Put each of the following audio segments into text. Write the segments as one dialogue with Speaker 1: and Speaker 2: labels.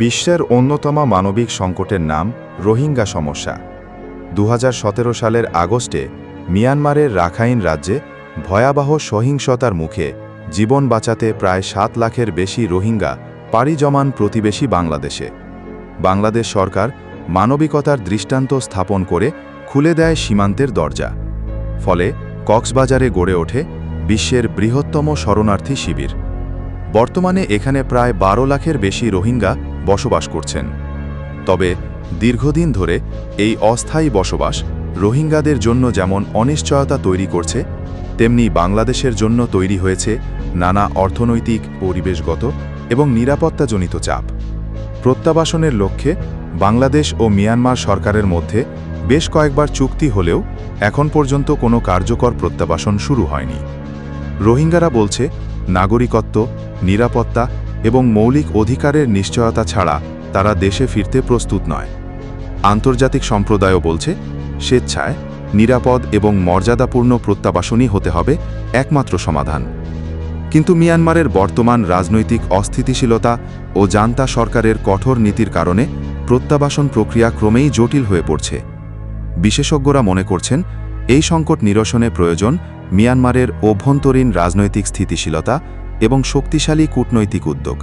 Speaker 1: বিশ্বের অন্যতম মানবিক সংকটের নাম রোহিঙ্গা সমস্যা। 2017 সালের আগস্টে মিয়ানমারের রাখাইন রাজ্যে ভয়াবহ সহিংসতার মুখে জীবন বাঁচাতে প্রায় 7 লাখের বেশি রোহিঙ্গা পাড়ি জমান প্রতিবেশী বাংলাদেশে। বাংলাদেশ সরকার মানবিকতার দৃষ্টান্ত স্থাপন করে খুলে দেয় সীমান্তের দরজা। ফলে কক্সবাজারে গড়ে ওঠে বিশ্বের বৃহত্তম শরণার্থী শিবির। বর্তমানে এখানে প্রায় 12 লাখের বেশি রোহিঙ্গা বসবাস করছেন। তবে দীর্ঘদিন ধরে এই অস্থায়ী বসবাস রোহিঙ্গাদের জন্য যেমন অনিশ্চয়তা তৈরি করছে, তেমনি বাংলাদেশের জন্য তৈরি হয়েছে নানা অর্থনৈতিক, পরিবেশগত এবং নিরাপত্তাজনিত চাপ। প্রত্যাবাসনের লক্ষ্যে বাংলাদেশ ও মিয়ানমার সরকারের মধ্যে বেশ কয়েকবার চুক্তি হলেও এখন পর্যন্ত কোনো কার্যকর প্রত্যাবাসন শুরু হয়নি। রোহিঙ্গারা বলছে, নাগরিকত্ব, নিরাপত্তা এবং মৌলিক অধিকারের নিশ্চয়তা ছাড়া তারা দেশে ফিরতে প্রস্তুত নয়। আন্তর্জাতিক সম্প্রদায়ও বলছে, স্বেচ্ছায়, নিরাপদ এবং মর্যাদাপূর্ণ প্রত্যাবাসনই হতে হবে একমাত্র সমাধান। কিন্তু মিয়ানমারের বর্তমান রাজনৈতিক অস্থিতিশীলতা ও জান্তা সরকারের কঠোর নীতির কারণে প্রত্যাবাসন প্রক্রিয়া ক্রমেই জটিল হয়ে পড়ছে। বিশেষজ্ঞরা মনে করছেন, এই সংকট নিরসনে প্রয়োজন মিয়ানমারের অভ্যন্তরীণ রাজনৈতিক স্থিতিশীলতা এবং শক্তিশালী কূটনৈতিক উদ্যোগ।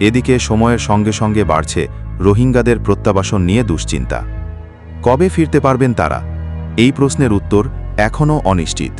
Speaker 1: এদিকে সময়ের সঙ্গে সঙ্গে বাড়ছে রোহিঙ্গাদের প্রত্যাবাসন নিয়ে দুশ্চিন্তা। কবে ফিরতে পারবেন তারা? এই প্রশ্নের উত্তর এখনও অনিশ্চিত।